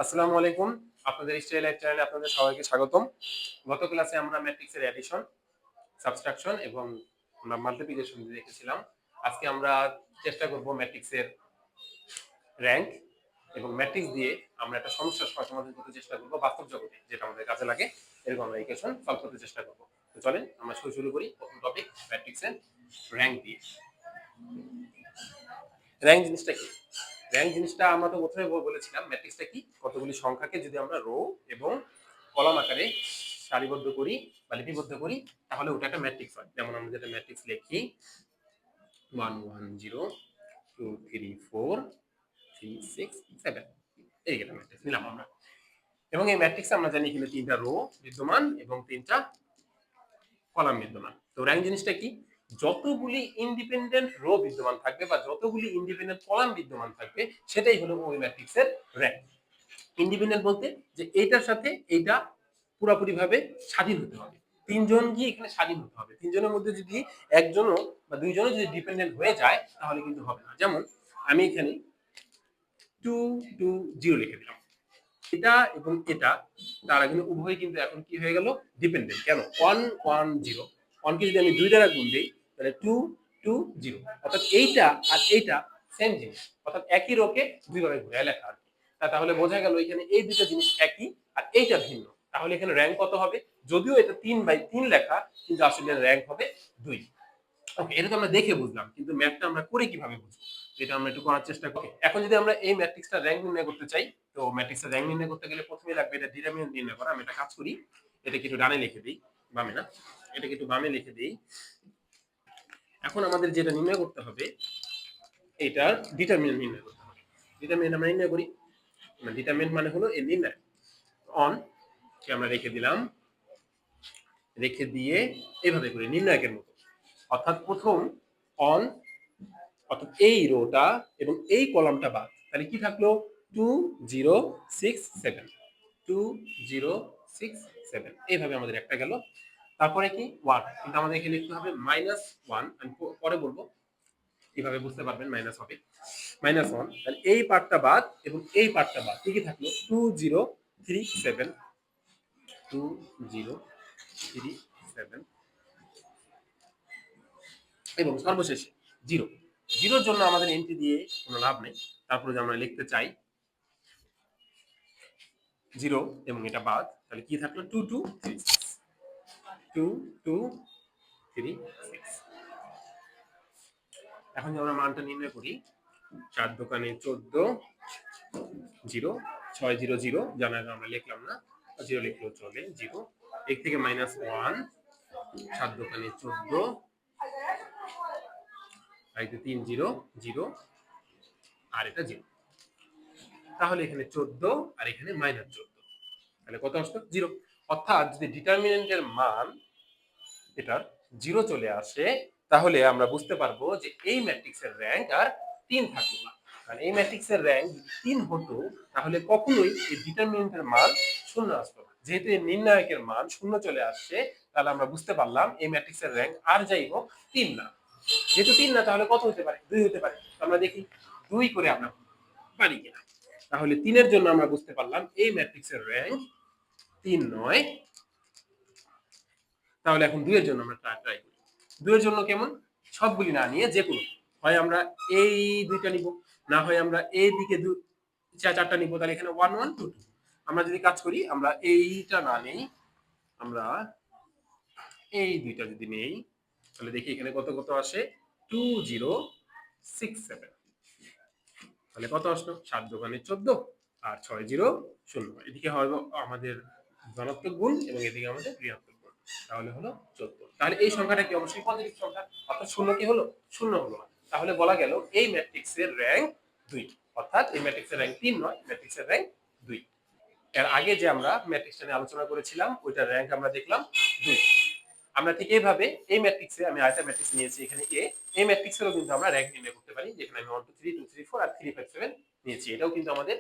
আসসালামু আলাইকুম। আপনাদের স্টাইল লাইফ চ্যানেলে আপনাদের সবাইকে স্বাগতম। গত ক্লাসে আমরা ম্যাট্রিক্সের অ্যাডিশন, সাবট্রাকশন এবং আমরা মাল্টিপ্লিকেশন দেখেছিলাম। আজকে আমরা চেষ্টা করব ম্যাট্রিক্সের র‍্যাংক এবং ম্যাট্রিক্স দিয়ে আমরা একটা সমস্যার সমাধান করতে চেষ্টা করব বাস্তব জগতে, যেটা আমাদের কাজে লাগে। এরকম আমরা ইকুয়েশন সলভ করতে চেষ্টা করব। তো চলেন আমরা শুরু করি। প্রথম টপিক ম্যাট্রিক্সের র‍্যাংক দিয়ে। র‍্যাংক জিনিসটা কি? র‍্যাংক জিনিসটা আমরা তো প্রথমে বলেছিলাম ম্যাট্রিক্সটা কি, কতগুলি সংখ্যাকে যদি আমরা রো এবং কলাম আকারে সারিবদ্ধ করি বা লিপিবদ্ধ করি তাহলে ওটা একটা ম্যাট্রিক্স হয়। যেমন আমরা যেটা ম্যাট্রিক্স লিখি 1 1 0 2 3 4 3 6 7, এই একটা ম্যাট্রিক্স নিলাম আমরা। এবং এই ম্যাট্রিক্সে আমরা জানি এখানে তিনটা রো বিদ্যমান এবং তিনটা কলাম বিদ্যমান। তো র‍্যাংক জিনিসটা কি? যতগুলি ইন্ডিপেন্ডেন্ট রো বিদ্যমান থাকবে বা যতগুলি ইন্ডিপেন্ডেন্ট কলাম বিদ্যমান থাকবে সেটাই হলো ওই ম্যাট্রিক্সের র‍্যাংক। ইন্ডিপেন্ডেন্ট বলতে যে এইটার সাথে এইটা পুরোপুরি ভাবে স্বাধীন হতে হবে। তিনজন গিয়ে এখানে স্বাধীন হতে হবে। তিনজনের মধ্যে যদি একজনও বা দুইজনও যদি ডিপেন্ডেন্ট হয়ে যায় তাহলে কিন্তু হবে না। যেমন আমি এখানে 2 2 0 লিখে দিলাম, এটা এবং এটা তারা কিন্তু উভয় কিন্তু এখন কি হয়ে গেল? ডিপেন্ডেন্ট। কেন? 1 1 0, 1 কে যদি আমি 2 দ্বারা গুণ দেই তাহলে 2 2 0, অর্থাৎ এইটা আর এইটা সেম জিনিস, অর্থাৎ একই রোকে দুই ভাবে ঘুরে লেখা আর কি। তাহলে বোঝা গেল এখানে এই দুটো জিনিস একই আর এইটা ভিন্ন। তাহলে এখানে র‍্যাংক কত হবে? যদিও এটা 3/3 লেখা কিন্তু আসলে র‍্যাংক হবে 2। ওকে, এটা তো আমরা দেখে বুঝলাম, কিন্তু ম্যাথটা আমরা করে কিভাবে বুঝবো? এটা আমরা একটু করার চেষ্টা করি। এখন যদি আমরা এই ম্যাট্রিক্সটা র‍্যাংক নির্ণয় করতে চাই, তো ম্যাট্রিক্সের র‍্যাংক নির্ণয় করতে গেলে প্রথমেই লাগবে এটা ডিটারমিনেন্ট নির্ণয় করা। আমি একটা কাজ করি, এটাকে একটু ডানে লিখে দেই, বামে না, এটাকে একটু বামে লিখে দেই। এখন আমাদের যেটা নির্ণয় করতে হবে এটার ডিটারমিনেন্ট নির্ণয় করতে হবে। ডিটারমিনেন্ট আমরা নির্ণয় করি, ডিটারমিনেন্ট মানে হলো এই নির্ণয়। অন কে আমরা রেখে দিলাম, রেখে দিয়ে এইভাবে করি নির্ণায়কের মতো, অর্থাৎ প্রথম অন, অর্থাৎ এই রোটা এবং এই কলামটা বাদ, তাহলে কি থাকলো? 2 0 6 7, 2 0 6 7, এইভাবে আমাদের একটা গেল। তারপরে কি 1, কিন্তু আমাদের এখানে লিখতে হবে -1, আমি পরে বলবো কিভাবে বুঝতে পারবেন মাইনাস হবে। -1, তাহলে এই পার্টটা বাদ এবং এই পার্টটা বাদ, কি কি থাকলো? 2 0 3 7, 2 0 3 7 এবং সর্বশেষে 0। 0 জন্য আমাদের এন্ট্রি দিয়ে কোনো লাভ নেই। তারপরে যে আমরা লিখতে চাই 0 এবং এটা বাদ, তাহলে কি থাকলো? 2 2 3 6, 2 2 3 6। এখন যদি আমরা মানটা নির্ণয় করি, 4 দোকানে 14 0 6 0 0, জানা আমরা লিখলাম না, 0 লিখলেও চলে, 0 এক থেকে -1, 7 দোকানে 14 আর এই 3 0 0 আর এটা 0, তাহলে এখানে 14 আর এখানে -14, তাহলে কত আসলো? 0। অর্থাৎ যদি ডিটারমিনেন্টের মান এটার 0 চলে আসে তাহলে আমরা বুঝতে পারবো যে এই ম্যাট্রিক্সের র‍্যাংক আর 3 থাকবে না। কারণ এই ম্যাট্রিক্সের র‍্যাংক যদি 3 হতো তাহলে কখনোই এই ডিটারমিনেন্টের মান 0 আসতো না। যেহেতু এই নির্ণায়কের মান 0 চলে আসছে, তাহলে আমরা বুঝতে পারলাম এই ম্যাট্রিক্সের র‍্যাংক আর যাই হোক 3 না। যেহেতু 3 না, তাহলে কত হতে পারে? 2 হতে পারে। আমরা দেখি 2 করে আমরা পারি কিনা। তাহলে 3 এর জন্য আমরা বুঝতে পারলাম এই ম্যাট্রিক্সের র‍্যাংক 3 নয়। তাহলে এখন 2 এর জন্য আমরা ট্রাই করি। 2 এর জন্য কেমন? সবগুলি না নিয়ে যে কোনো, হয় আমরা এই দুইটা নিব, না হয় আমরা এই দিকে চারটা নিব, তাহলে এখানে 1 1 2 2। আমরা যদি কাজ করি, আমরা এইটা না নেই, আমরা এই দুইটা যদি নেই তাহলে দেখি এখানে কত কত আসে? 2 0 6 7, তাহলে কত আসলো? 7 দোকানে 14 আর 6 0 0, এদিকে হবে আমাদের ধনাত্মক গুণ এবং এদিকে আমাদের ঋণাত্মক গুণ, তাহলে হলো 14। তাহলে এই সংখ্যাটা কি? অবশ্যই পজিটিভ সংখ্যা, অর্থাৎ শূন্য কি হলো? শূন্য হলো না। তাহলে বলা গেল এই ম্যাট্রিক্সের র‍্যাংক 2, অর্থাৎ এই ম্যাট্রিক্সের র‍্যাংক 3 নয়, ম্যাট্রিক্সের র‍্যাংক 2। এর আগে যে আমরা ম্যাট্রিক্সটা নিয়ে আলোচনা করেছিলাম ওইটার র‍্যাংক আমরা দেখলাম 2। আমরা ঠিক এইভাবে এই ম্যাট্রিক্সে আমি আরেকটা ম্যাট্রিক্স নিয়েছি এখানে এ, এই ম্যাট্রিক্সেরও কিন্তু আমরা র‍্যাংক নির্ণয় করতে পারি, যেখানে আমি 1 2 3 2 3 4 আর 3 5 7 নিয়েছি। এটাও কিন্তু আমাদের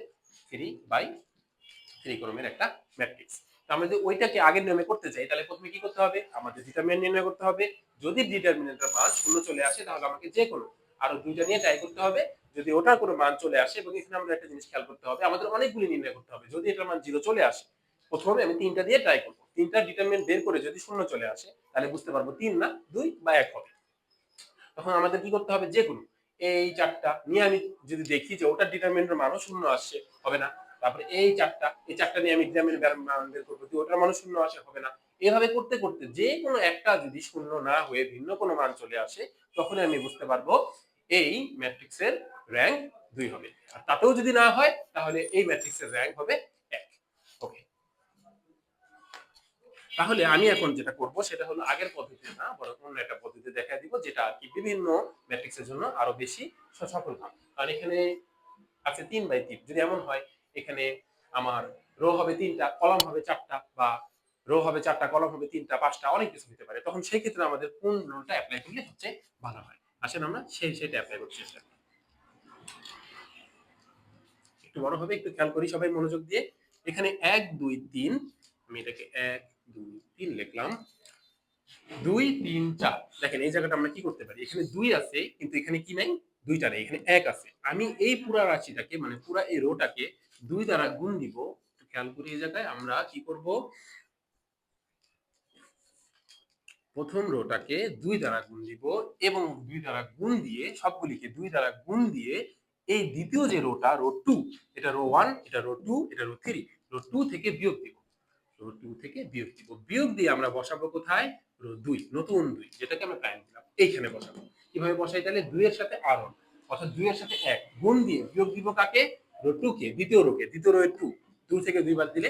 3/3 ক্রমের একটা ম্যাট্রিক্স। আমরা যদি ওইটাকে আগের নিয়মে করতে চাই তাহলে প্রথমে কি করতে হবে? আমাদের ডিটারমিনেন্ট নির্ণয় করতে হবে। যদি ডিটারমিনেন্টের মান 0 চলে আসে তাহলে আমাকে যে কোনো আরো দুইটা নিয়ে ট্রাই করতে হবে। যদি ওটার কোনো মান চলে আসে, এবং এখানে আমাদের একটা জিনিস খেয়াল করতে হবে, আমাদের অনেকগুলি নির্ণয় করতে হবে। যদি এটার মান 0 চলে আসে, প্রথমে আমি 3টা দিয়ে ট্রাই করব। 3টা ডিটারমিনেন্ট বের করে যদি 0 চলে আসে, তাহলে বুঝতে পারবো 3 না 2 বা 1 হবে। তখন আমাদের কি করতে হবে, যে কোনো এই 4টা নিয়ে আমি যদি দেখি যে ওটার ডিটারমিনেন্টের মানও 0 আসছে, হবে না। তারপরে এই 4টা নিয়ে আমি ডিটারমিনেন্টের মান বের করব, যদি ওটার মানও 0 আসে, হবে না। এভাবে করতে করতে যে কোনো একটা যদি 0 না হয়ে ভিন্ন কোনো মান চলে আসে, তখন আমি বুঝতে পারবো এই ম্যাট্রিক্সের র‍্যাঙ্ক 2 হবে। আর তাতেও যদি না হয়, তাহলে এই ম্যাট্রিক্সের র‍্যাঙ্ক হবে 1। ওকে, তাহলে আমি এখন যেটা করব সেটা হলো আগের পদ্ধতি না, বরং অন্য একটা পদ্ধতি দেখাই দিব, যেটা আর কি বিভিন্ন ম্যাট্রিক্সের জন্য আরো বেশি সফল হবে। কারণ এখানে আছে 3/3। যদি এমন হয় এখানে আমার রো হবে 3টা, কলাম হবে 4টা, বা রো হবে 4টা, কলাম হবে 3টা, 5টা, অনেক কিছু হতে পারে, তখন সেই ক্ষেত্রে আমাদের কোন রুলটা অ্যাপ্লাই করলে সবচেয়ে ভালো হয়। আসেন আমরা সেটা অ্যাপ্লাই করতে চেষ্টা করি। একটু বড় হবে, একটু খেয়াল করি সবাই মনোযোগ দিয়ে। এখানে 1 2 3, আমি এটাকে 1 2 3 লিখলাম। 2 3 4, দেখেন এই জায়গাটা আমরা কি করতে পারি, এখানে 2 আছে কিন্তু এখানে কি নাই, 2টা নেই, এখানে 1 আছে। আমি এই পুরা রাশিটাকে, মানে পুরা এই রোটাকে 2 দ্বারা গুণ দিব। খেয়াল করি এই জায়গায় আমরা কি করব, প্রথম রোটাকে 2 দ্বারা গুণ দিব, এবং 2 দ্বারা গুণ দিয়ে সবগুলিকে 2 দ্বারা গুণ দিয়ে এই দ্বিতীয় যে রোটা, রো 2, এটা রো 1, এটা রো 2, এটা রো 3, রো 2 থেকে বিয়োগ দিব। রো 2 থেকে বিয়োগ দিব, বিয়োগ দিয়ে আমরা বসাবো কোথায়, রো 2, নতুন 2, যেটাকে আমরা প্রাইম দিলাম, এইখানে বসাবো। কিভাবে বসাই, তাহলে 2 এর সাথে আর 1, অর্থাৎ 2 এর সাথে 1 গুণ দিয়ে বিয়োগ দিব কাকে, রো 2 কে, দ্বিতীয় রোকে, দ্বিতীয় রো এর 2, 2 থেকে 2 বাদ দিলে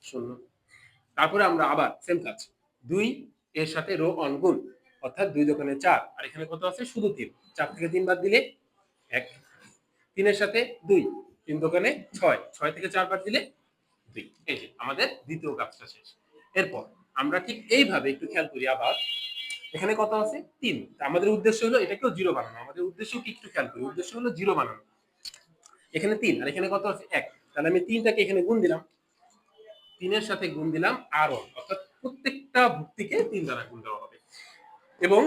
0। তারপরে আমরা আবার সেম কাজ, 2 এর সাথে রো 1 গুণ, অর্থাৎ 2 দোকানে 4, আর এখানে কত আছে, শুধু 3, 4 থেকে 3 বাদ দিলে 1। 3 এর সাথে 2, 3 দোকানে 6, 6 থেকে 4 বাদ দিলে 2। এই যে আমাদের দ্বিতীয় কাজটা শেষ। এরপর আমরা ঠিক এইভাবে একটু খেয়াল করি, আবার এখানে কত আছে, 3। আমাদের উদ্দেশ্য হলো এটাকেও 0 বানানো, আমাদের উদ্দেশ্য কি একটু খেয়াল করি, উদ্দেশ্য হলো 0 বানানো। এখানে 3 আর এখানে কত আছে, 1, তাহলে আমি 3টাকে এখানে গুণ দিলাম, 3 এর সাথে গুণ দিলাম আর 1, অর্থাৎ প্রত্যেকটা ভুক্তিকে 3 দ্বারা গুণ দেওয়া হবে, এবং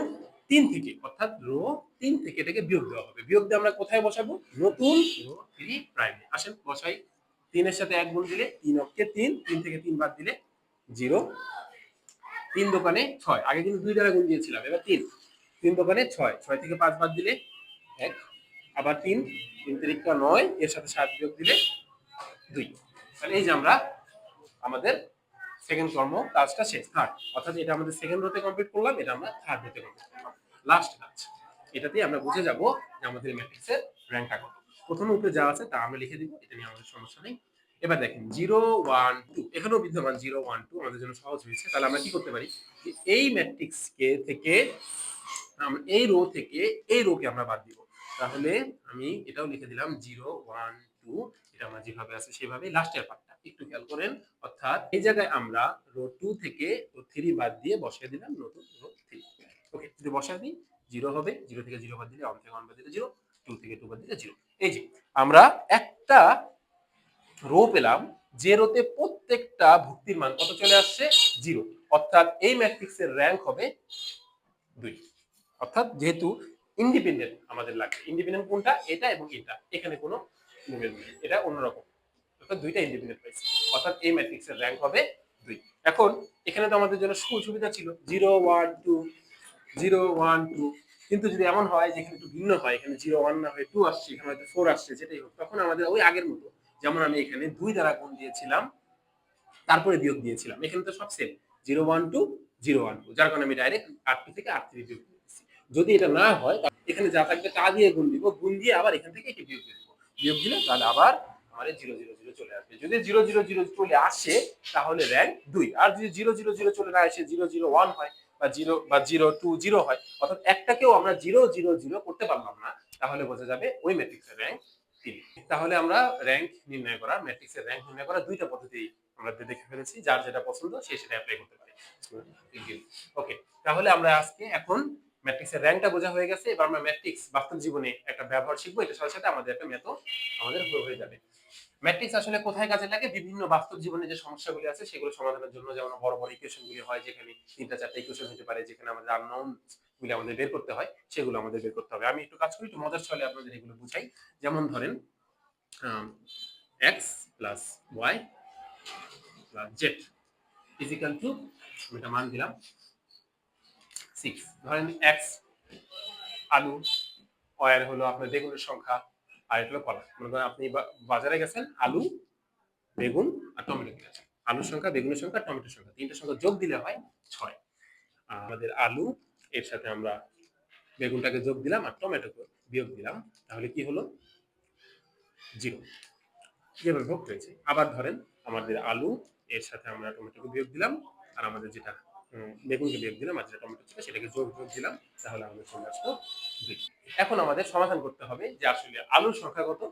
3 থেকে, অর্থাৎ রো 3 থেকে এটাকে বিয়োগ দেওয়া হবে। বিয়োগ দিয়ে আমরা কোথায় বসাবো, নতুন রো 3 প্রাইমে। আসেন বসাই, 3 এর সাথে 1 গুণ দিলে 3 অক্ষে 3, 3 থেকে 3 বাদ দিলে 0। 3 দোকানে 6, আগে কিন্তু 2 দ্বারা গুণ দিয়েছিলাম, এবার 3, 3 দোকানে 6, 6 থেকে 5 বাদ দিলে 1, আবার 3, 3 তিরিকা 9, এর সাথে 7 বিয়োগ দিলে 2। তাহলে এই যে আমরা আমাদের সেকেন্ড কর্ম কাজটা শেষ, থার্ড, অর্থাৎ এটা আমাদের সেকেন্ড রোতে কমপ্লিট করলাম, এটা আমরা থার্ড রোতে কমপ্লিট করলাম, লাস্ট কাজ। এটাতেই আমরা বুঝে যাব যে আমাদের ম্যাট্রিক্সের র্যাঙ্কটা কত। প্রথমে উপরে যা আছে তা আমরা লিখে দিব, এটা নিয়ে আমাদের সমস্যা নেই। এবার দেখেন 0 1 2, এখানেও বিদ্যমান 0 1 2 আমাদের জন্য সহজ হয়েছে। তাহলে আমরা কি করতে পারি, যে এই ম্যাট্রিক্স কে থেকে আমরা এই রো থেকে এই রোকে আমরা বাদ দিব। তাহলে আমি এটাও লিখে দিলাম 0 1 2, এটা আমরা যেভাবে আছে সেভাবে। লাস্টের পার্টটা একটু খেয়াল করেন, অর্থাৎ এই জায়গায় আমরা রো 2 থেকে রো 3 বাদ দিয়ে বসিয়ে দিলাম নতুন রো 3। ওকে, যদি বসায় দিই 0 হবে, 0 থেকে 0 বাদ দিলে 1 থেকে 1 বাদ দিলে 0, 2 থেকে 2 বাদ দিলে 0। এই যে আমরা একটা রো পেলাম, যে রোতে প্রত্যেকটা ভুক্তির মান কত চলে আসছে, 0, অর্থাৎ এই ম্যাট্রিক্সের র‍্যাঙ্ক হবে 2। অর্থাৎ যেহেতু ইন্ডিপেন্ডেন্ট আমাদের লাগবে, ইন্ডিপেন্ডেন্ট কোনটা, এটা এবং এটা, এখানে কোনো এটা অন্যরকম, অর্থাৎ দুইটা ইন্ডিপেন্ডেন্ট পাইছি, অর্থাৎ এই ম্যাট্রিক্সের র‍্যাঙ্ক হবে 2। এখন এখানে তো আমাদের জন্য সুবিধা ছিল 0 1 2 0 1 2, কিন্তু যদি এমন হয় যে এখানে একটু ভিন্ন হয়, এখানে 0 1 না হয়ে 2 আসছে, এখানে হয়তো 4 আসছে, যেটাই হোক, তখন আমাদের ওই আগের মতো, যেমন আমি এখানে 2 দ্বারা গুণ দিয়েছিলাম, তারপরে বিয়োগ দিয়েছিলাম, এখানে তো সব সেম, 0 1 2 0 1 2, যার কারণে আমি ডাইরেক্ট R2 থেকে R3 বিয়োগ দিয়েছি। যদি এটা না হয়, এখানে যা থাকবে তা দিয়ে গুণ দিব, গুণ দিয়ে আবার এখান থেকে এটি বিয়োগ দিব, বিয়োগ দিলে তাহলে আবার আমাদের 0 0 0 চলে আসবে। যদি 0 0 0 চলে আসে তাহলে র‍্যাঙ্ক 2, আর যদি 0 0 0 চলে না আসে, 0 0 1 হয়, বা 0 2 0 হয়, অর্থাৎ একটাকেও আমরা 0 0 0 করতে পারলাম না, তাহলে বোঝা যাবে ওই ম্যাট্রিক্সের র‍্যাঙ্ক 3। তাহলে আমরা র‍্যাঙ্ক নির্ণয় করা, ম্যাট্রিক্সের র‍্যাঙ্ক নির্ণয় করা দুইটা পদ্ধতি আমরা দেখে ফেলেছি, যার যেটা পছন্দ সে সেটা অ্যাপ্লাই করতে পারে। ওকে, তাহলে আমরা আজকে এখন ম্যাট্রিক্সের র‍্যাঙ্কটা বোঝা হয়ে গেছে, এবার আমরা ম্যাট্রিক্স বাস্তব জীবনে একটা ব্যবহার শিখবো, এটার সাথে সাথে আমাদের একটা মেথড আমাদের হয়ে যাবে। ম্যাট্রিক্স আসলে কোথায় কাজে লাগে, বিভিন্ন বাস্তব জীবনে যে সমস্যাগুলি আছে সেগুলো সমাধানের জন্য, যেমন বড় বড় ইকুয়েশন গুলি হয়, যেখানে 3টা 4টা ইকুয়েশন হতে পারে, যেখানে আমাদের আননোন গুলি আমাদের বের করতে হয় সেগুলো আমাদের বের করতে হবে। আমি একটু কাজ করি, একটু মজার ছলে আপনাদের এগুলো বুঝাই। যেমন ধরেন x plus y plus z is equal to, এটা মান দিলাম 6। ধরেন x আলু, y এর হলো আপনার বেগুনের সংখ্যা, আর এটা হলো কলা। মনে করেন আপনি বাজারে গেছেন, আলু, বেগুন আর টমেটো কিনেছেন। আলুর সংখ্যা, বেগুনের সংখ্যা, টমেটোর সংখ্যা, তিনটা সংখ্যা যোগ দিলে হয় 6। আমাদের আলু এর সাথে আমরা বেগুনটাকে যোগ দিলাম আর টমেটোকে বিয়োগ দিলাম, তাহলে কি হলো 0। যেভাবে ভোগ হয়েছে। আবার ধরেন আমাদের আলু এর সাথে আমরা টমেটোকে বিয়োগ দিলাম, আর আমাদের যেটা বেগুনকে বিয়োগ দিলাম, আর যেটা টমেটো ছিল সেটাকে যোগ দিলাম, তাহলে আমাদের চলে আসলো 2। এখন আমাদের সমাধান করতে হবে যে আসলে আলুর সংখ্যা কত,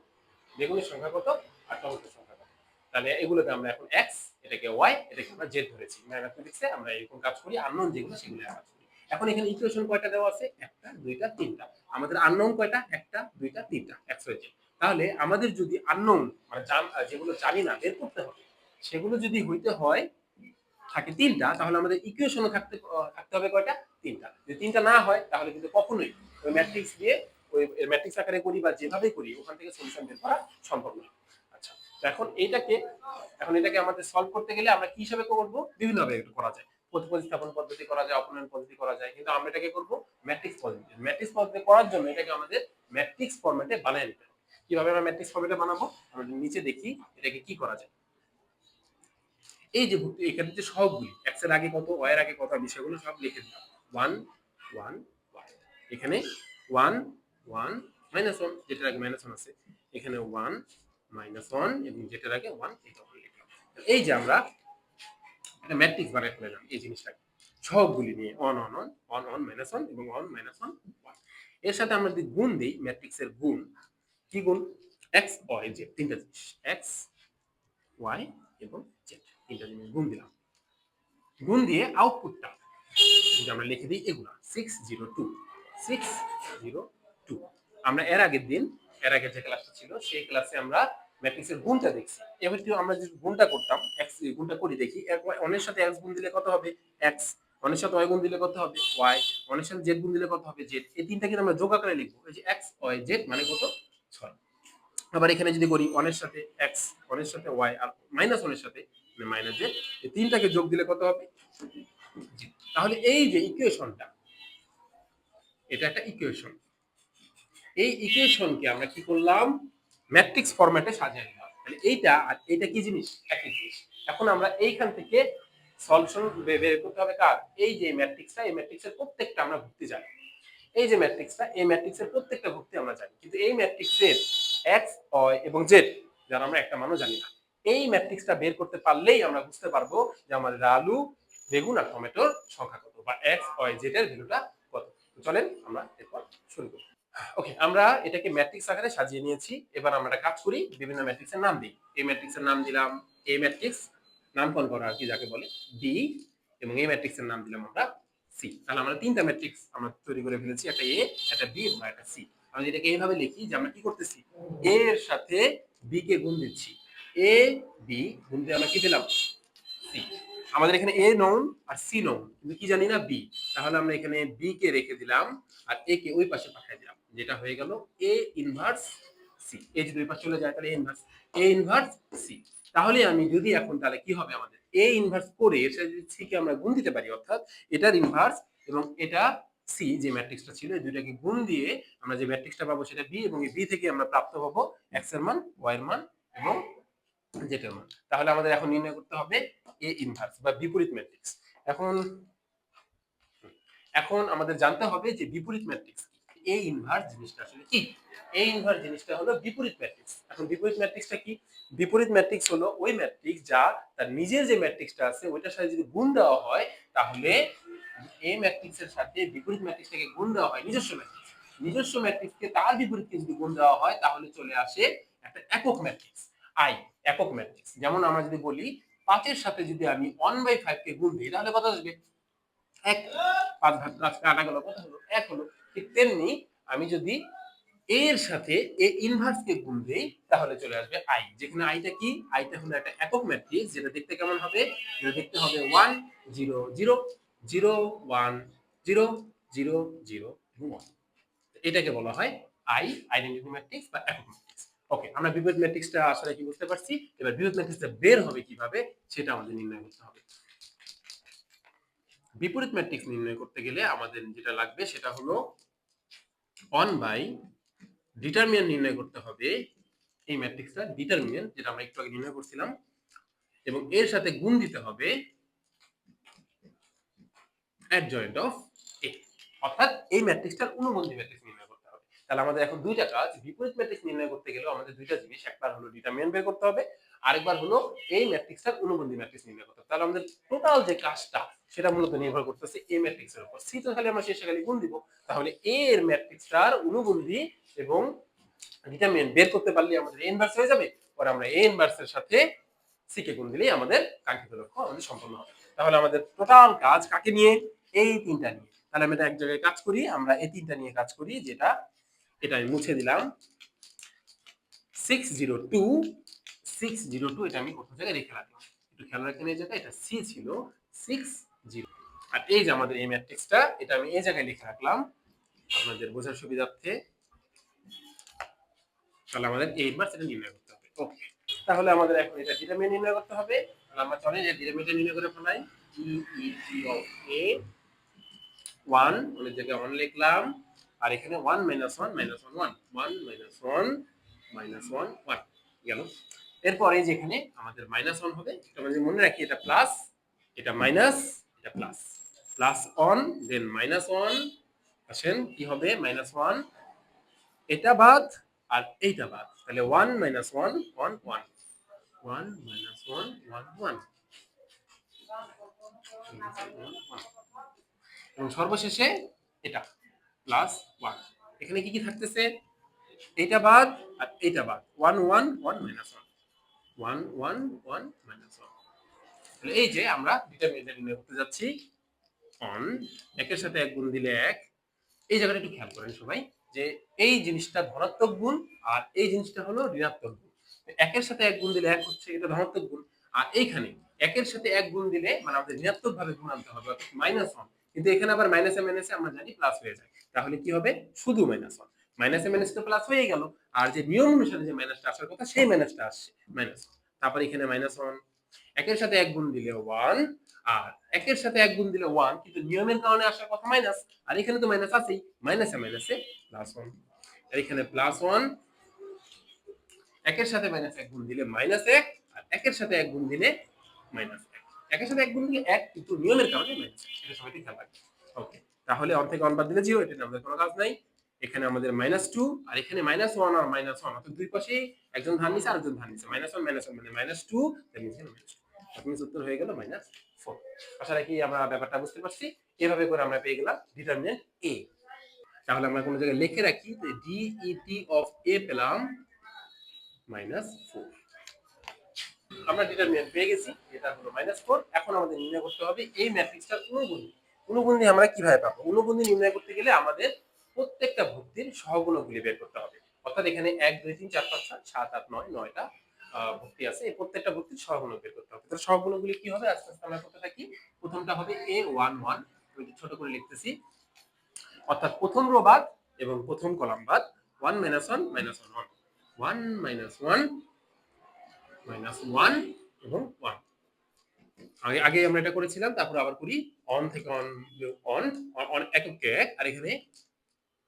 বেগুনের সংখ্যা কত, আর টমেটোর সংখ্যা কত। তাহলে এগুলোকে আমরা এখন x, এটাকে y, এটাকে আমরা z ধরেছি। ম্যাথমেটিক্সে আমরা এরকম কাজ করি, আননোন যেগুলো সেগুলো কাজ করি। এখন এখানে ইকুয়েশন কয়টা দেওয়া আছে? একটা, দুইটা, তিনটা। আমাদের আননোন কয়টা? একটা, দুইটা, তিনটা, x, y, z। তাহলে আমাদের যদি আননোন মানে যেগুলো জানি না বের করতে হবে, সেগুলো যদি হইতে হয় থাকে তিনটা, তাহলে আমাদের ইকুয়েশনও থাকতে হবে কয়টা? তিনটা। যদি তিনটা না হয় তাহলে কিন্তু কখনোই ওই ম্যাট্রিক্স দিয়ে, ওই ম্যাট্রিক্স আকারে করি বা যেভাবেই করি, ওখান থেকে সলিউশন বের করা সম্ভব নয়। আচ্ছা, তো এখন এটাকে আমাদের সলভ করতে গেলে আমরা কি হিসাবে করব? বিভিন্ন ভাবে এটা করা যায়। প্রতিস্থাপন পদ্ধতি করা যায়, অপনয়ন পদ্ধতি করা যায়, কিন্তু আমরা এটাকে করব ম্যাট্রিক্স পদ্ধতি। ম্যাট্রিক্স পদ্ধতি করার জন্য এটাকে আমাদের ম্যাট্রিক্স ফরম্যাটে বানিয়ে নিতে হবে। কিভাবে আমরা ম্যাট্রিক্স ফরম্যাটে বানাবো? আমরা নিচে দেখি এটাকে কি করা যায়। এই যে এখানে যে সবগুলি x এর আগে কত, y এর আগে কত, আমি সেগুলো সব লিখে দিলাম। 1 1 1, এখানে 1 1 -1, যেটার আগে -1 আছে, এখানে 1 -1 এবং যেটার আগে 1, এটা লিখলাম। এই যে আমরা একটা ম্যাট্রিক্স বানাই ফেললাম এই জিনিসটাকে সবগুলি নিয়ে 1 1 1 1 1 -1 এবং 1 -1 1। এর সাথে আমরা যদি গুণ দেই, ম্যাট্রিক্সের গুণ কি গুণ? x y z, তিনটা জিনিস, x y এবং z, তিনটা জিনিস গুণ দিলাম। গুণ দিয়ে আউটপুটটা যদি আমরা লিখে দিই এগুলা 602 602। আমরা এর আগের যে ক্লাসটা ছিল সেই ক্লাসে আমরা ম্যাট্রিক্সের গুণটা দেখছি। এবার কি আমরা যে গুণটা করতাম, x গুণটা করি দেখি, অনের সাথে x গুণ দিলে কত হবে? x, অনের সাথে y গুণ দিলে কত হবে? y, অনের সাথে z গুণ দিলে কত হবে? z। এই তিনটা কিন্তু আমরা যোগ আকারে লিখবো। এই যে x y z মানে কত? 6। আবার এখানে যদি করি অনের সাথে x, অনের সাথে y, আর মাইনাস অনের সাথে মাইনাস z, এই তিনটাকে যোগ দিলে কত হবে? তাহলে এই যে ইকুয়েশনটা, এটা একটা ইকুয়েশন। এই ইকুয়েশনকে আমরা কি করলাম? ম্যাট্রিক্স ফরম্যাটে সাজিয়ে নিলাম। তাহলে এইটা আর এইটা কি জিনিস? একই জিনিস। এখন আমরা এইখান থেকে সলিউশন বের করতে হবে কার? এই যে ম্যাট্রিক্সটা, এই ম্যাট্রিক্সের প্রত্যেকটা আমরা ভুক্তি জানি। এই যে ম্যাট্রিক্সটা, এই ম্যাট্রিক্সের প্রত্যেকটা ভুক্তি আমরা জানি, কিন্তু এই ম্যাট্রিক্সের x, y এবং z যারা আমরা একটা মানও জানি না। এই ম্যাট্রিক্সটা বের করতে পারলেই আমরা বুঝতে পারবো যে আমাদের আলু, বেগুন আর টমেটোর সংখ্যা কত, বা x, y, z এর ভ্যালুটা কত। চলেন আমরা এরপর শুরু করি। ওকে, আমরা এটাকে ম্যাট্রিক্স আকারে সাজিয়ে নিয়েছি। এবার আমরা কাজ করি, বিভিন্ন ম্যাট্রিক্সের নাম দিই। এই ম্যাট্রিক্সের নাম দিলাম এ ম্যাট্রিক্স, নামকরণ করা আর কি যাকে বলে, বি, এবং এই ম্যাট্রিক্সের নাম দিলাম আমরা সি। তাহলে আমরা তিনটা ম্যাট্রিক্স আমরা তৈরি করে ফেলেছি, একটা এ, একটা বি এবং একটা সি। আমি এটাকে এইভাবে লিখি যে আমরা কি করতেছি, এ এর সাথে বি কে গুণ দিচ্ছি। এ বি গুণ দিয়ে আমরা কি দিলাম? সি। আমাদের এখানে এ নন আর সি নন, কিন্তু কি জানি না? বি। তাহলে আমরা এখানে বি কে রেখে দিলাম আর এ কে ওই পাশে পাঠিয়ে দিলাম, যেটা হয়ে গেল এ ইনভার্স সি। এ যদি ওই পাশে চলে যায় তাহলে এ ইনভার্স সি। তাহলে আমি যদি এখন, তাহলে কি হবে আমাদের? এ ইনভার্স করে এর সাথে যদি সি কে আমরা গুণ দিতে পারি, অর্থাৎ এটার ইনভার্স এবং এটা সি যে ম্যাট্রিক্সটা ছিল, এই দুইটাকে গুণ দিয়ে আমরা যে ম্যাট্রিক্সটা পাবো সেটা বি, এবং এই বি থেকে আমরা প্রাপ্ত হবো এক্স এর মান, ওয়াই এর মান এবং জেড এর মান। তাহলে আমাদের এখন নির্ণয় করতে হবে এ ইনভার্স বা বিপরীত ম্যাট্রিক্স। এখন এখন আমাদের জানতে হবে যে বিপরীত ম্যাট্রিক্স কি। এ ইনভার্স জিনিসটা আসলে কি? এ ইনভার্স জিনিসটা হলো বিপরীত ম্যাট্রিক্স। এখন বিপরীত ম্যাট্রিক্সটা কি? বিপরীত ম্যাট্রিক্স হলো ওই ম্যাট্রিক্স যা তার নিজের যে ম্যাট্রিক্সটা আছে ওইটার সাথে যদি গুণ দেওয়া হয়, তাহলে এই ম্যাট্রিক্সের সাথে বিপরীত ম্যাট্রিক্সটাকে গুণ দেওয়া হয় নিজস্ব ম্যাট্রিক্স। নিজস্ব ম্যাট্রিক্সকে তার বিপরীতকে যদি গুণ দেওয়া হয়, তাহলে চলে আসে একটা একক ম্যাট্রিক্স, আই, একক ম্যাট্রিক্স। যেমন আমরা যদি বলি 5 এর সাথে যদি আমি 1/5 কে গুণ দিই, তাহলে কত আসবে? 1। 5 ভাগ 5 কাটা গেল, কত হলো? 1 হলো। ঠিক তেমনি আমি যদি এ এর সাথে এ ইনভার্স কে গুণ দেই, তাহলে চলে আসবে আই। যেখানে আইটা কি? আইটা হলো একটা একক ম্যাট্রিক্স, যেটা দেখতে কেমন হবে? যেটা দেখতে হবে 1 0 0 0 1 0 0 0 এবং 1। এটাকে বলা হয় আইডেন্টিটি ম্যাট্রিক্স বা একক ম্যাট্রিক্স। ওকে, আমরা বিপরীত ম্যাট্রিক্সটা আসলে কি বুঝতে পারছি। এবার বিপরীত ম্যাট্রিক্সটা বের হবে কিভাবে সেটা আমাদের নির্ণয় করতে হবে। বিপরীত ম্যাট্রিক্স নির্ণয় করতে গেলে আমাদের যেটা লাগবে সেটা হলো 1 বাই ডিটারমিনেন্ট নির্ণয় করতে হবে। এই ম্যাট্রিক্সটা ডিটারমিনেন্ট যেটা আমরা একটু আগে নির্ণয় করছিলাম, এবং এর সাথে গুণ দিতে হবে অ্যাডজয়েন্ট অফ এ, অর্থাৎ এই ম্যাট্রিক্সটার অনুবন্ধী ম্যাট্রিক্স নির্ণয় করতে হবে। তাহলে আমাদের এখন দুইটা কাজ। বিপরীত ম্যাট্রিক্স নির্ণয় করতে গেলেও আমাদের দুইটা জিনিস, একবার হলো ডিটারমিনেন্ট বের করতে হবে, আরেকবার হলো এই ম্যাট্রিক্সটার অনুবন্ধী ম্যাট্রিক্স নির্ণয় করতে হবে। তাহলে আমাদের টোটাল যে কাজটা সেটা মূলত নির্ভর করতেছে এই ম্যাট্রিক্সের উপর। সি তো খালি আমরা শেষে খালি গুণ দিব, তাহলে এ এর ম্যাট্রিক্সটার অনুবন্ধী এবং ডিটারমিনেন্ট বের করতে পারলে আমাদের এ ইনভার্স হয়ে যাবে। পরে আমরা এ ইনভার্সের সাথে সি কে গুণ দিলেই আমাদের কাঙ্ক্ষিত লক্ষ্য আমাদের সম্পন্ন হবে। তাহলে আমাদের টোটাল কাজ কাকে নিয়ে? এই তিনটা নিয়ে। তাহলে আমি এটা এক জায়গায় কাজ করি, আমরা এই তিনটা নিয়ে কাজ করি, যেটা এটা আমি মুছে দিলাম। 602 এটা আমি কোথাও জায়গায় রেখে রাখলাম, একটু খেয়াল রাখেন এই জায়গায় এটা সি ছিল 60। আর এই যে আমাদের এই ম্যাট্রিক্সটা, এটা আমি এই জায়গায় লিখে রাখলাম আপনাদের বোঝার সুবিধার্থে। তাহলে আমাদের এই ইনভার্স এটা নির্ণয় করতে হবে। ওকে, তাহলে আমাদের এখন এটা ডিটারমিনেন্ট নির্ণয় করতে হবে। তাহলে আমরা চলেন যে ডিটারমিনেন্ট নির্ণয় করে ফেলাই। ই অফ এ 1 ওই জায়গায় 1 লিখলাম, আর এখানে 1 - 1 - 1 1 1 - 1 -1 1 গেল। এরপর এই যে এখানে আমাদের -1 হবে, এটা মানে মনে রাখি এটা প্লাস, এটা মাইনাস, এটা প্লাস, প্লাস অন দেন -1। আসেন কি হবে -1, এটা বাদ আর এইটা বাদ, তাহলে 1 - 1 1 1 1 - 1 1 1 এবং সর্বশেষে এটা প্লাস 1। এখানে কি কি থাকতেছে? এইটা বাদ আর এইটা বাদ, 1 1 1 - 1 1 1 1 -1। তাহলে এই যে আমরা ডিটারমিনেন্ট নির্ণয় করতে যাচ্ছি। অন একের সাথে এক গুণ দিলে 1। এই জায়গাটা একটু খেয়াল করেন সবাই, যে এই জিনিসটা ধনাত্মক গুণ আর এই জিনিসটা হলো ঋণাত্মক গুণ। একের সাথে এক গুণ দিলে 1 হচ্ছে, এটা ধনাত্মক গুণ। আর এইখানে একের সাথে এক গুণ দিলে মানে আমাদের ঋণাত্মক ভাবে গুণ আনতে হবে, অর্থাৎ -1। কিন্তু এখানে আবার মাইনাসে মাইনাসে আমরা জানি প্লাস হয়ে যায়, তাহলে কি হবে? শুধু -1। মাইনাসে মাইনাসে তো প্লাস হয়ে গেল, আর যে নিয়ম অনুসারে যে মাইনাসটা আসার কথা সেই মাইনাসটা আসছে মাইনাস। তারপর এখানে -1, একের সাথে এক গুণ দিলে 1, আর একের সাথে এক গুণ দিলে 1, কিন্তু নিয়মের কারণে আসার কথা মাইনাস, আর এখানে তো মাইনাস আছেই, মাইনাসে মাইনাসে +1। আর এখানে +1, একের সাথে -1 গুণ দিলে -1, আর একের সাথে এক গুণ দিলে -1। একের সাথে এক গুণ দিলে 1, কিন্তু নিয়মের কারণে -1, এটা সবাই খেয়াল রাখবে। ওকে, তাহলে 1 থেকে 1 বাদ দিলে 0, এটা আমাদের কোনো কাজ নাই। এখানে আমাদের -2, আর এখানে -1 আর -1, অর্থাৎ দুই পাশেই একজন ধার নিছে আরেকজন ধার নিছে, -1 -1 মানে -2, দ্যাট মিন্স -2। উত্তর হয়ে গেল -4। আশা রাখি আমরা ব্যাপারটা বুঝতে পারছি। এভাবে করে আমরা পেয়ে গেলাম ডিটারমিনেন্ট এ। তাহলে আমরা কোনো জায়গায় লিখে রাখি যে ডিইটি অফ এ পেলাম -4। আমরা ডিটারমিনেন্ট পেয়ে গেছি, এটা হলো -4। এখন আমাদের নির্ণয় করতে হবে এই ম্যাট্রিক্সটার অনুবন্ধী। অনুবন্ধী আমরা কিভাবে পাবো? অনুবন্ধী নির্ণয় করতে গেলে আমাদের প্রত্যেকটা ভুক্তির সহগুণকগুলি বের করতে হবে। অর্থাৎ এখানে 1 2 3 4 5 6 7 8 9 9টা ভুক্তি আছে, এই প্রত্যেকটা ভুক্তির সহগুণক বের করতে হবে। তাহলে সহগুণকগুলি কি হবে আস্তে আস্তে আমরা করতে থাকি। প্রথমটা হবে a11, আমি ছোট করে লিখতেছি, অর্থাৎ প্রথম রো বাদ এবং প্রথম কলাম বাদ, 1 - 1 - 1 1 1 - 1 এবং 1। আগে আমরা এটা করেছিলাম, তারপর আবার করি। অন থেকে অন অন অন এককে এক, আর এখানে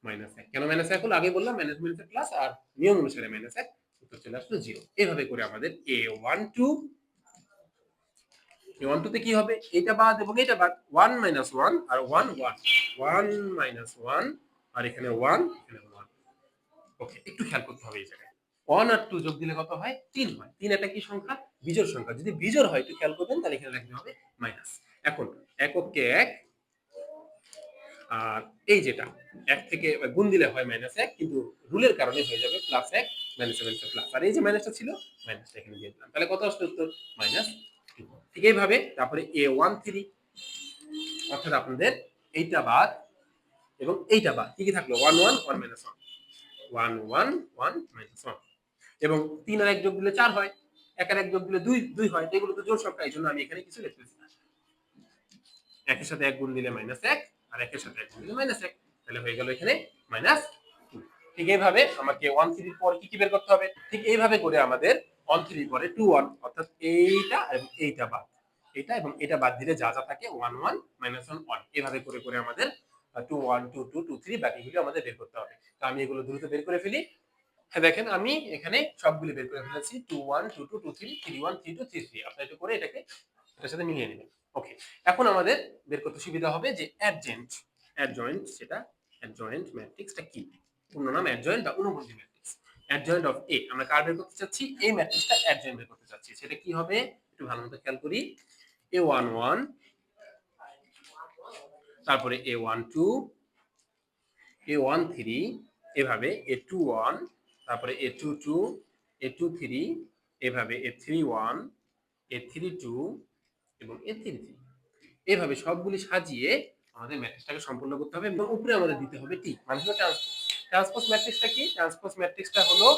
-1। কেন -1 হলো? আগে বললাম ম্যানেজমেন্টে প্লাস, আর নিয়ম অনুসারে -1, উত্তর চলে আসলো 0। এভাবে করে আমাদের a12 তে কি হবে? এটা বাদ এবং এটা বাদ, 1 - 1 আর 1 1 1 - 1, আর এখানে 1 এখানে 1। ওকে, একটু খেয়াল করতে হবে এই জায়গায়। 1 আর 2 যোগ দিলে কত হয়? 3 হয়। 3 একটা কি সংখ্যা? বিজোড় সংখ্যা। যদি বিজোড় হয় একটু খেয়াল করবেন, তাহলে এখানে লিখতে হবে মাইনাস। এখন এককে এক, আর এই যেটা 1 থেকে গুণ দিলে হয় -1, কিন্তু রুলের কারণে হয়ে যাবে +1 -1 প্লাস। আর এই যে মাইনাসটা ছিল, মাইনাসটা এখানে দিয়ে দিলাম। তাহলে কত আসলো উত্তর? -2। ঠিক এইভাবে তারপরে a13, অর্থাৎ আপনাদের এইটা বাদ এবং এইটা বাদ, কি কি থাকলো? 1 1 1 - 1 1 1 1 - 1, এবং 3 আর 1 যোগ দিলে 4 হয়, 1 আর 1 যোগ দিলে 2 2 হয়। এগুলো তো জোড় সংখ্যা, এই জন্য আমি এখানে কিছু লিখতেছি না। 1 এর সাথে 1 গুণ দিলে -1, আর একের সাথে এক গুণ দিলে -1, তাহলে হয়ে গেল এখানে -2। ঠিক এইভাবে আমাকে 1 3 এর পর কি কি বের করতে হবে, ঠিক এইভাবে করে আমাদের 1 3 এর পরে 2 1, অর্থাৎ এইটা এবং এইটা বাদ, এটা এবং এটা বাদ দিলে যা যা থাকে 1 1 -1 1, এভাবে করে করে আমাদের 2 1 2 2 2 3 বাকিগুলো আমাদের বের করতে হবে। তো আমি এগুলো দ্রুত বের করে ফেলি। হ্যাঁ, দেখেন আমি এখানে সবগুলো বের করে ফেলেছি, 2 1 2 2 2 3 3 1 3 2 3 3। আপনারা একটু করে এটাকে এটার সাথে মিলিয়ে নেবেন। ওকে, এখন আমাদের বের করতে সুবিধা হবে যে অ্যাডজয়েন্ট, সেটা অ্যাডজয়েন্ট ম্যাট্রিক্সটা কি, পূর্ণ নাম অ্যাডজয়েন্ট বা অনুবন্ধী ম্যাট্রিক্স। অ্যাডজয়েন্ট অফ এ, আমরা কার বের করতে চাচ্ছি, এই ম্যাট্রিক্সটা অ্যাডজয়েন্ট বের করতে চাচ্ছি। সেটা কি হবে একটু ভালো মতো খেয়াল করি, a1 1, তারপরে a1 2, a1 3, এভাবে a2 1, তারপরে a2 2, a2 3, এভাবে a3 1, a3 2 এবং a3 3, এভাবে সবগুলি সাজিয়ে আমাদের ম্যাট্রিক্সটাকে সম্পূর্ণ করতে হবে এবং উপরে আমাদের দিতে হবে টি, মানে হলো ট্রান্সপোজ। ট্রান্সপোজ ম্যাট্রিক্সটা কি, ট্রান্সপোজ ম্যাট্রিক্সটা হলো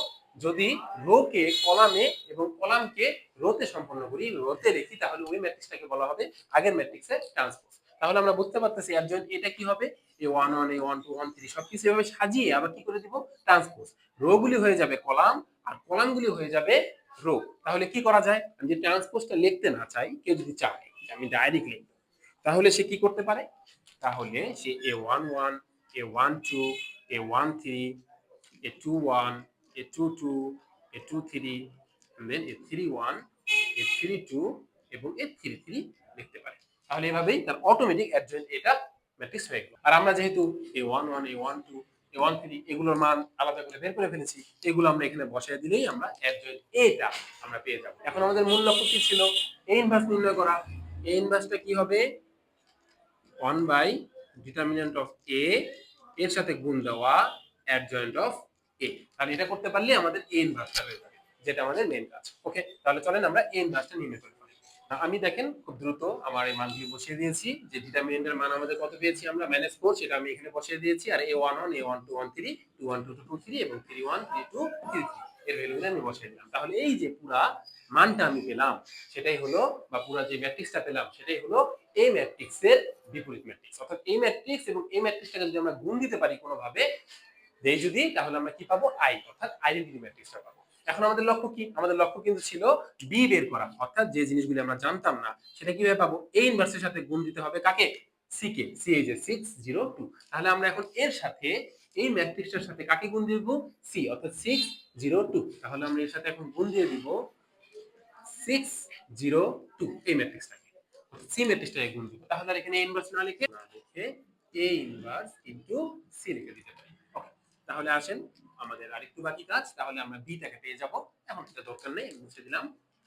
যদি রোকে কলামে এবং কলামকে রোতে সম্পন্ন করি, রোতে রেখি, তাহলে ওই ম্যাট্রিক্সটাকে বলা হবে আগের ম্যাট্রিক্সের ট্রান্সপোজ। তাহলে আমরা বুঝতে পারতেছি অ্যাডজয়েন্ট এটা কি হবে, a1 1 a1 2 1 3 সবকিছু এভাবে সাজিয়ে আবার কি করে দিব, ট্রান্সপোজ। রো গুলি হয়ে যাবে কলাম আর কলামগুলি হয়ে যাবে রো। তাহলে কি করা যায়, আমি যে ট্রান্সপোজটা লিখতে না চাই, কেউ যদি চায় আমি ডাইরেক্ট লিখব, তাহলে সে কি করতে পারে, তাহলে সে a1 1, a1 2, a1 3, a2 1, a2 2, a2 3, and then a3 1, a3 2 এবং a3 3 লিখতে পারে। তাহলে এভাবেই তার অটোমেটিক অ্যাডজয়েন্ট এটা ম্যাট্রিক্স হয়ে গেল। আর আমরা যেহেতু a1 1, a1 2, a1 3 এগুলোর মান আলাদা করে বের করে ফেলেছি, এগুলো আমরা এখানে বসায় দিলেই আমরা অ্যাডজয়েন্ট এটা আমরা পেয়ে যাব। এখন আমাদের মূল লক্ষ্য কি ছিল, a ইনভার্স নির্ণয় করা। a ইনভার্সটা কি হবে, 1 বাই ডিটারমিন্যান্ট অফ এ এর সাথে গুণ দেওয়া অ্যাডজয়েন্ট অফ এ। তাহলে এটা করতে পারলে আমাদের এ ইনভার্সটা হয়ে যাবে, যেটা আমাদের মেইন কাজ। ওকে, তাহলে চলেন আমরা এ ইনভার্সটা নির্ণয় করি। আমি দেখেন খুব দ্রুত আমার এই মানগুলি বসিয়ে দিয়েছি, যে ডিটারমিন্যান্টের মান আমাদের কত পেয়েছি আমরা, -4, সেটা আমি এখানে বসিয়ে দিয়েছি। আর a1 1, a1 2 1 3, 2 1 2 2 2 3 এবং 3 1 3 2 3 3 এর ভ্যালুগুলো আমি বসিয়ে দিলাম। তাহলে এই যে পুরা মানটা আমি পেলাম, সেটাই হলো, বা পুরা যে ম্যাট্রিক্সটা পেলাম সেটাই হলো এই ম্যাট্রিক্সের বিপরীত ম্যাট্রিক্স। অর্থাৎ এই ম্যাট্রিক্স এবং এই ম্যাট্রিক্সটাকে যদি আমরা গুণ দিতে পারি কোনোভাবে দেই যদি, তাহলে আমরা কি পাবো, আই, অর্থাৎ আইডেন্টিটি ম্যাট্রিক্সটা পাবো। এখন আমাদের লক্ষ্য কি, আমাদের লক্ষ্য কিন্তু ছিল বি বের করা, অর্থাৎ যে জিনিসগুলো আমরা জানতাম না সেটা কিভাবে পাবো, এই ইনভার্সের সাথে গুণ দিতে হবে কাকে, সি কে, সি এই যে 6 0 2। তাহলে আমরা এখন এর সাথে এই ম্যাট্রিক্সটার সাথে কাকে গুণ দিব, সি, অর্থাৎ 6 0 2। তাহলে আমরা এর সাথে এখন গুণ দিয়ে দিব 6 0 2 এই ম্যাট্রিক্সটাকে, সি ম্যাট্রিক্সটাকে গুণ দিব। তাহলে আর এখানে ইনভার্স না লিখে এ ইনভার্স ইনটু সি লিখে দিতে পারি। ওকে, তাহলে আসেন আমাদের আরেকটু বাকি কাজ, তাহলে আমরা বিটাকে পেয়ে যাব। এখন সেটা দরকার নেই, মুছে দিলাম।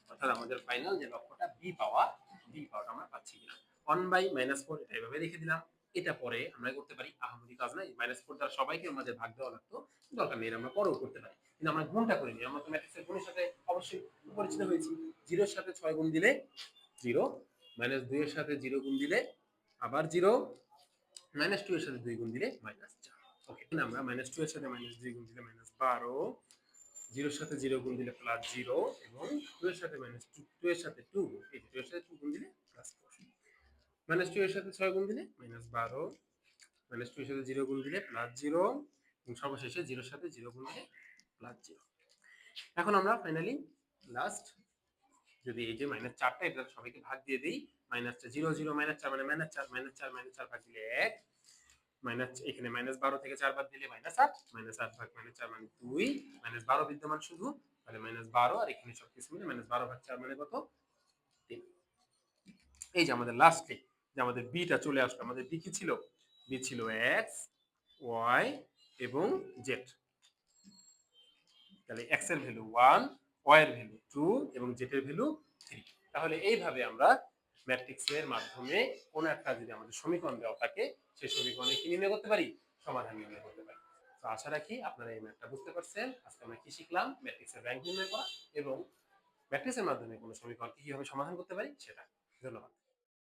অর্থাৎ আমাদের ফাইনাল যে লক্ষ্যটা বি পাওয়াটা আমরা পাচ্ছি কিনা। 1 বাই -4 এটা এভাবে রেখে দিলাম। এটা পরে আমরা করতে পারি, আহামরি কাজ নাই, -4 দ্বারা সবাইকে আমাদের ভাগ দেওয়া লাগতো, দরকার নেই, আমরা পরেও করতে পারি। কিন্তু আমরা গুণটা করিনি, আমরা তো ম্যাট্রিক্সের গুণের সাথে অবশ্যই পরিচিত হয়েছি। 0 এর সাথে 6 গুণ দিলে 0, -2 এর সাথে 0 গুণ দিলে আবার 0, -2 এর সাথে 2 গুণ দিলে -4। ওকে, আমরা -2 এর সাথে -2 গুণ দিলে -12, 0 এর সাথে 0 গুণ দিলে +0 এবং 2 এর সাথে -2 এর সাথে 2, এই 2 এর সাথে 2 গুণ দিলে +4, -2 এর সাথে 6 গুণ দিলে -12, -2 এর সাথে 0 গুণ দিলে +0 এবং সর্বশেষে 0 এর সাথে 0 গুণ দিলে +0। এখন আমরা ফাইনালি লাস্ট যদি এই যে -4টা এটা সবাইকে ভাগ দিয়ে দেই, -4 0 0 -4 মানে -4 -4 ভাগ দিলে 1, মাইনাস এখানে -12 থেকে 4 বাদ দিলে -8, -8 ভাগ -4 মানে 2, -12 বিদ্যমান শুধু, তাহলে -12 আর এখানে সবকিছু মিলে -12 ভাগ 4 মানে কত, 3। এই যে আমাদের লাস্টে যে আমাদের বিটা চলে আসলো, আমাদের বি কি ছিল, বি ছিল x y এবং z। তাহলে x এর ভ্যালু 1, y এর ভ্যালু 2 এবং z এর ভ্যালু 3। তাহলে এইভাবে আমরা ম্যাট্রিক্সের মাধ্যমে কোন একটা যদি আমাদের সমীকরণ দেওয়া থাকে, সেই সমীকরণে কি নির্ণয় করতে পারি, সমাধান নির্ণয় করতে পারি। তো আশা রাখি আপনারা এই ম্যাথটা বুঝতে পারছেন। আজকে আমরা কি শিখলাম, ম্যাট্রিক্সের র্যাঙ্ক নির্ণয় করা এবং ম্যাট্রিক্সের মাধ্যমে কোন সমীকরণ কিভাবে সমাধান করতে পারি সেটা। ধন্যবাদ।